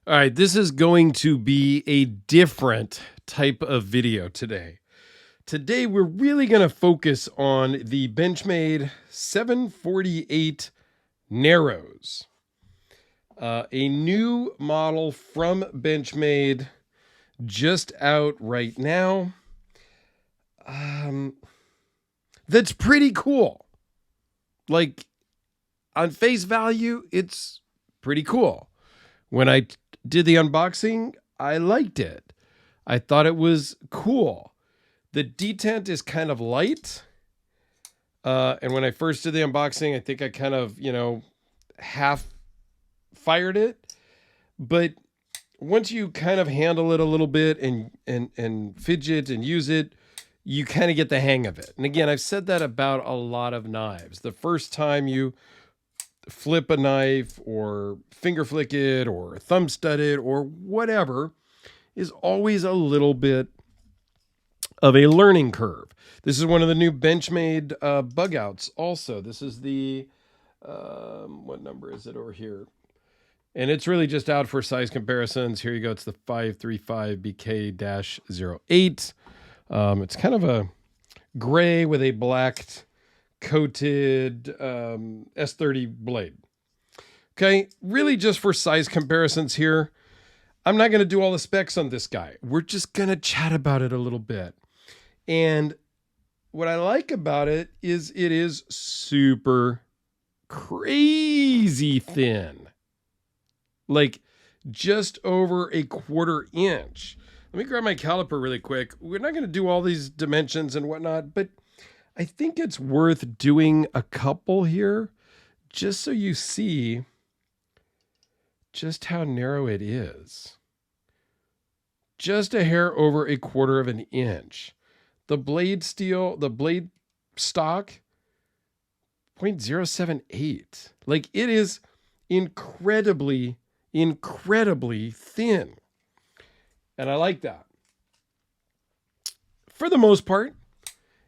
All right, this is going to be a different type of video today. Today, we're really going to focus on the Benchmade 748 Narrows, a new model from Benchmade just out right now. That's pretty cool. Like, on face value, it's pretty cool. When I did the unboxing, I liked it. I thought it was cool. The detent is kind of light. And when I first did the unboxing, I think I kind of, half fired it. But once you kind of handle it a little bit and fidget and use it, you kind of get the hang of it. And again, I've said that about a lot of knives. The first time you flip a knife or finger flick it or thumb stud it or whatever is always a little bit of a learning curve. This is one of the new Benchmade bug outs also. This is the, what number is it over here? And it's really just out for size comparisons. Here you go. It's the 535BK-08. It's kind of a gray with a black coated S30 blade. Okay, really just for size comparisons here. I'm not going to do all the specs on this guy. We're just going to chat about it a little bit. And what I like about it is super crazy thin. Like just over a 1/4 inch. Let me grab my caliper really quick. We're not going to do all these dimensions and whatnot, but I think it's worth doing a couple here just so you see just how narrow it is. Just a hair over a 1/4 inch. The blade steel, the blade stock, 0.078. Like it is incredibly thin. And I like that. For the most part,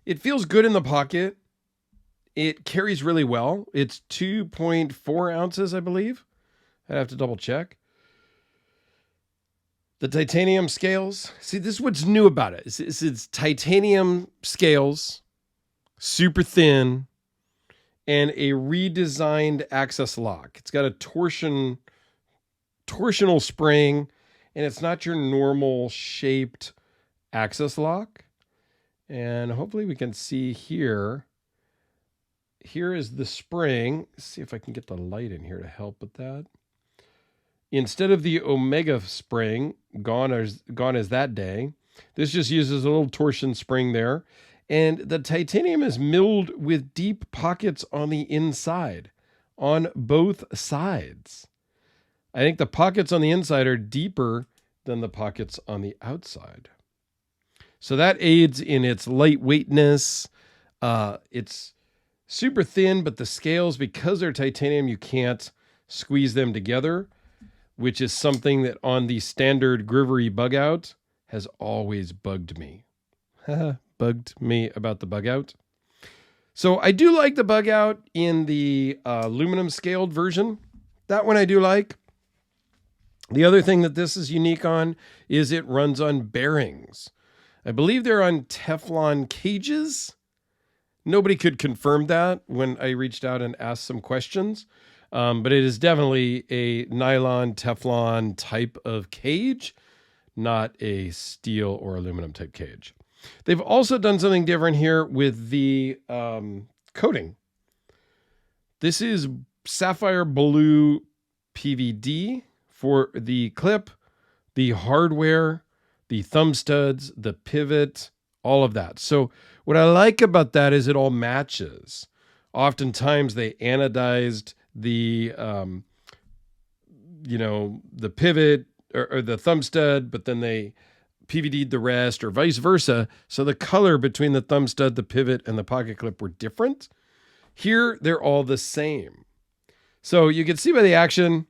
it feels good in the pocket. It carries really well. It's 2.4 ounces, I believe. I'd have to double check. The titanium scales. See, this is what's new about it. It's titanium scales, super thin, and a redesigned access lock. It's got a torsional spring, and it's not your normal shaped access lock. And hopefully we can see here. Here is the spring. Let's see if I can get the light in here to help with that. Instead of the Omega spring, gone is that day, this just uses a little torsion spring there. And the titanium is milled with deep pockets on the inside, on both sides. I think the pockets on the inside are deeper than the pockets on the outside. So that aids in its lightweightness. It's super thin, but the scales, because they're titanium, you can't squeeze them together, which is something that on the standard Grivery bug out has always bugged me. Bugged me about the bug out. So I do like the bug out in the aluminum scaled version. That one I do like. The other thing that this is unique on is it runs on bearings. I believe they're on Teflon cages. Nobody could confirm that when I reached out and asked some questions. But it is definitely a nylon Teflon type of cage, not a steel or aluminum type cage. They've also done something different here with the coating. This is sapphire blue PVD for the clip, the hardware, the thumb studs, the pivot, all of that. So what I like about that is it all matches. Oftentimes they anodized the the pivot or the thumb stud, but then they PVD'd the rest or vice versa. So the color between the thumb stud, the pivot, and the pocket clip were different. Here, they're all the same. So you can see by the action,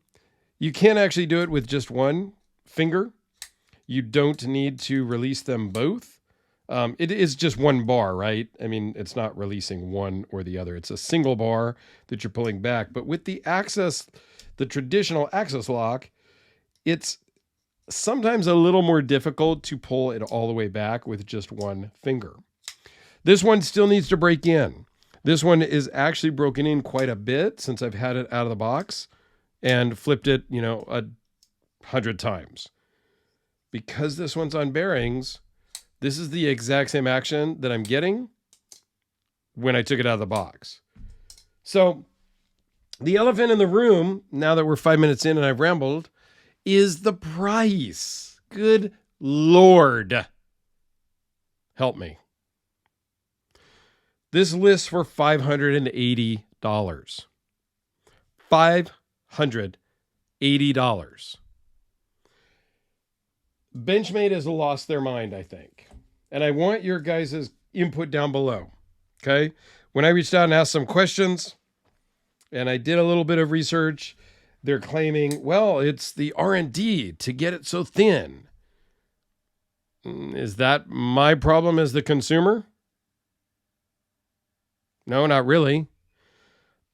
you can actually do it with just one finger. You don't need to release them both. It is just one bar, right? I mean, it's not releasing one or the other. It's a single bar that you're pulling back. But with the access, the traditional access lock, It's sometimes a little more difficult to pull it all the way back with just one finger. This one still needs to break in. This one is actually broken in quite a bit since I've had it out of the box and flipped it, 100 times. Because this one's on bearings, this is the exact same action that I'm getting when I took it out of the box. So the elephant in the room, now that we're 5 minutes in and I've rambled, is the price. Good Lord. Help me. This lists for $580. $580. Benchmade has lost their mind, I think. And I want your guys' input down below. Okay? When I reached out and asked some questions, and I did a little bit of research, they're claiming, well, it's the R&D to get it so thin. Is that my problem as the consumer? No, not really.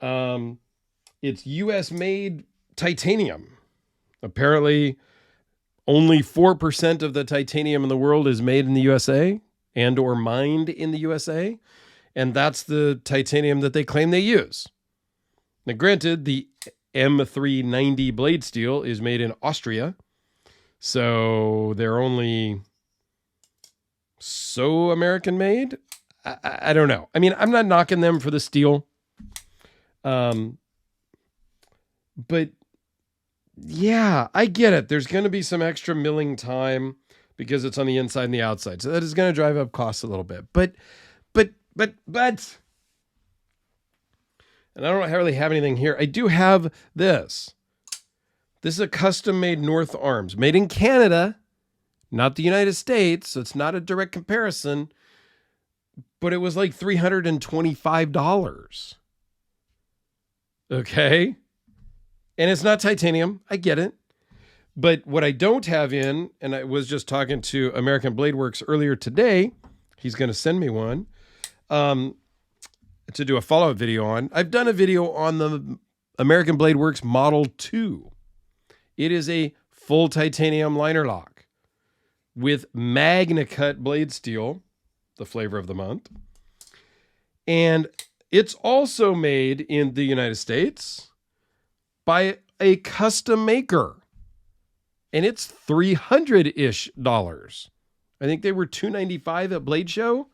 It's US made titanium. Apparently, only 4% of the titanium in the world is made in the USA and or mined in the USA. And that's the titanium that they claim they use. Now, granted, the M390 blade steel is made in Austria. So they're only so American made. I don't know. I mean, I'm not knocking them for the steel. But yeah, I get it. There's going to be some extra milling time because it's on the inside and the outside. So that is going to drive up costs a little bit. But, and I don't really have anything here. I do have this. This is a custom made North Arms, made in Canada, not the United States. So it's not a direct comparison, but it was like $325. Okay. And it's not titanium. I get it. But what I don't have in, and I was just talking to American Blade Works earlier today, he's going to send me one to do a follow-up video on. I've done a video on the American Blade Works Model 2. It is a full titanium liner lock with Magna Cut blade steel, the flavor of the month. And it's also made in the United States by a custom maker. And it's $300-ish. I think they were $295 at Blade Show.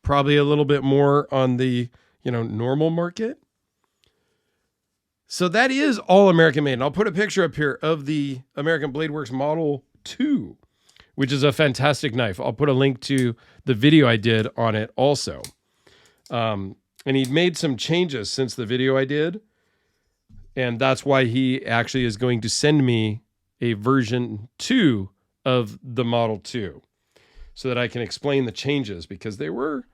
Probably a little bit more on the, normal market. So that is all American made. And I'll put a picture up here of the American Blade Works Model 2, which is a fantastic knife. I'll put a link to the video I did on it also. And he'd made some changes since the video I did. And that's why he actually is going to send me a version 2 of the Model 2 so that I can explain the changes, because they were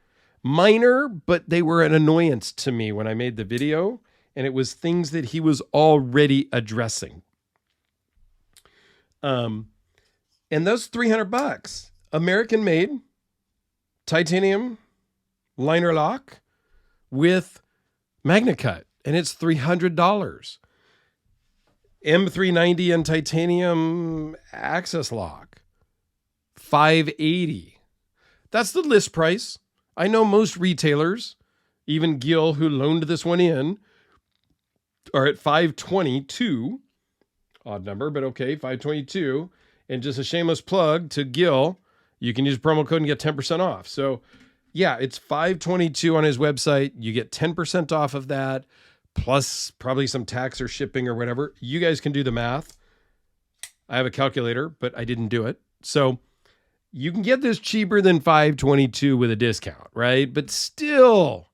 minor, but they were an annoyance to me when I made the video, and it was things that he was already addressing. And those $300, American made titanium liner lock with Magna Cut, and it's $300. M390 and titanium access lock, $580. That's the list price. I know most retailers, even Gil, who loaned this one in, are at $522. Odd number, but okay, $522. And just a shameless plug to Gil, you can use promo code and get 10% off. So yeah, it's $522 on his website. You get 10% off of that, plus probably some tax or shipping or whatever. You guys can do the math. I have a calculator, but I didn't do it. So you can get this cheaper than $522 with a discount, right? But still,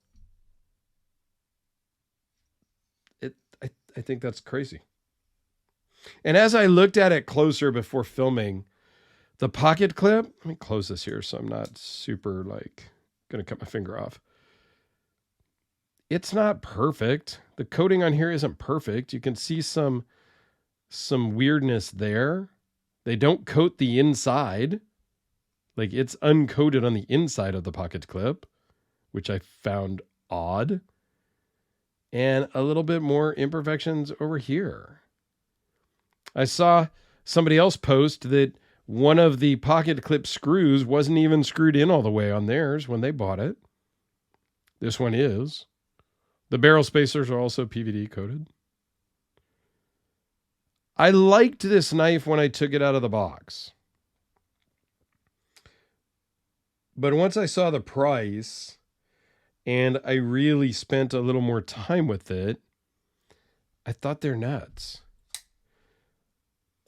I think that's crazy. And as I looked at it closer before filming, the pocket clip, let me close this here so I'm not super going to cut my finger off. It's not perfect. The coating on here isn't perfect. You can see some weirdness there. They don't coat the inside. Like, it's uncoated on the inside of the pocket clip, which I found odd. And a little bit more imperfections over here. I saw somebody else post that one of the pocket clip screws wasn't even screwed in all the way on theirs when they bought it. This one is. The barrel spacers are also PVD coated. I liked this knife when I took it out of the box. But once I saw the price and I really spent a little more time with it, I thought they're nuts.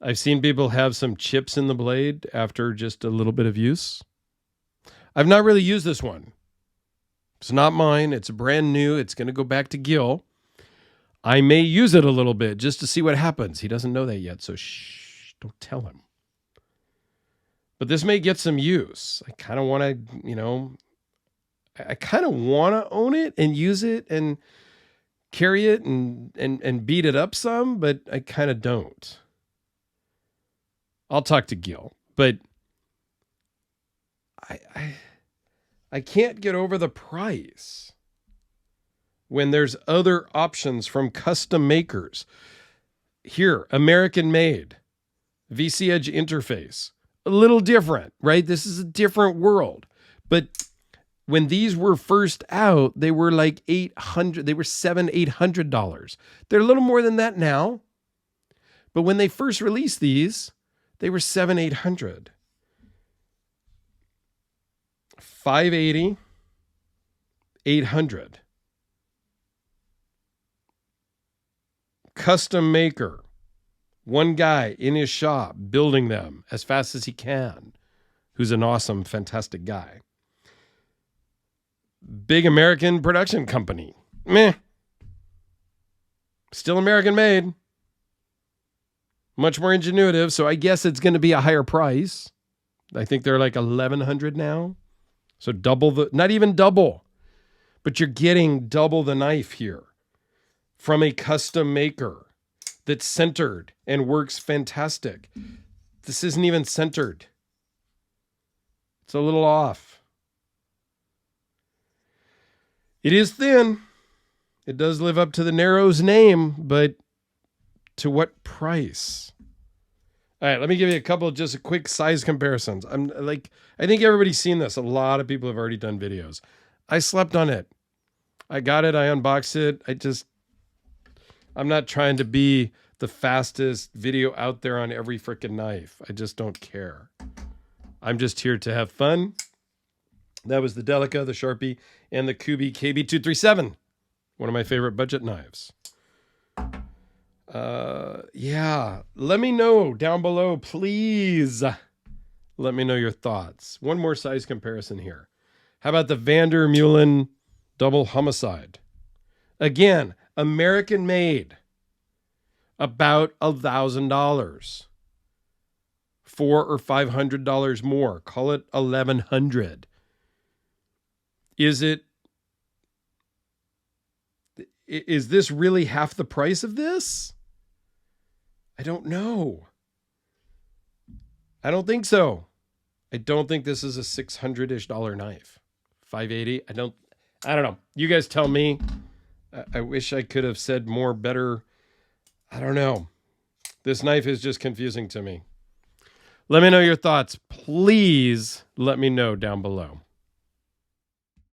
I've seen people have some chips in the blade after just a little bit of use. I've not really used this one. It's not mine. It's brand new. It's going to go back to Gil. I may use it a little bit just to see what happens. He doesn't know that yet, so shh, don't tell him. But this may get some use. I kind of want to, I kind of want to own it and use it and carry it and beat it up some, but I kind of don't. I'll talk to Gil, but I can't get over the price when there's other options from custom makers. Here, American made, VC Edge interface, a little different, right? This is a different world. But when these were first out, they were like $800, they were $700-800. They're a little more than that now. But when they first released these, they were $700-800. 580, 800. Custom maker. One guy in his shop building them as fast as he can, who's an awesome, fantastic guy. Big American production company. Meh. Still American made. Much more ingenuitive, so I guess it's going to be a higher price. I think they're like $1,100 now. So double the, not even double, but you're getting double the knife here from a custom maker that's centered and works fantastic. This isn't even centered. It's a little off. It is thin. It does live up to the Narrows name, but to what price? All right, let me give you a couple of just quick size comparisons. I think everybody's seen this. A lot of people have already done videos. I slept on it. I got it. I unboxed it. I'm not trying to be the fastest video out there on every freaking knife. I just don't care. I'm just here to have fun. That was the Delica, the Sharpie, and the Kubi KB237. One of my favorite budget knives. Yeah, let me know down below, please. Let me know your thoughts. One more size comparison here. How about the Vandermeulen Double Homicide? Again, American made. About $1,000. $400 or $500 more. Call it $1,100. Is this really half the price of this? I don't know. I don't think so. I don't think this is a $600-ish knife. 580. I don't know. You guys tell me. I wish I could have said more better. I don't know. This knife is just confusing to me. Let me know your thoughts. Please let me know down below.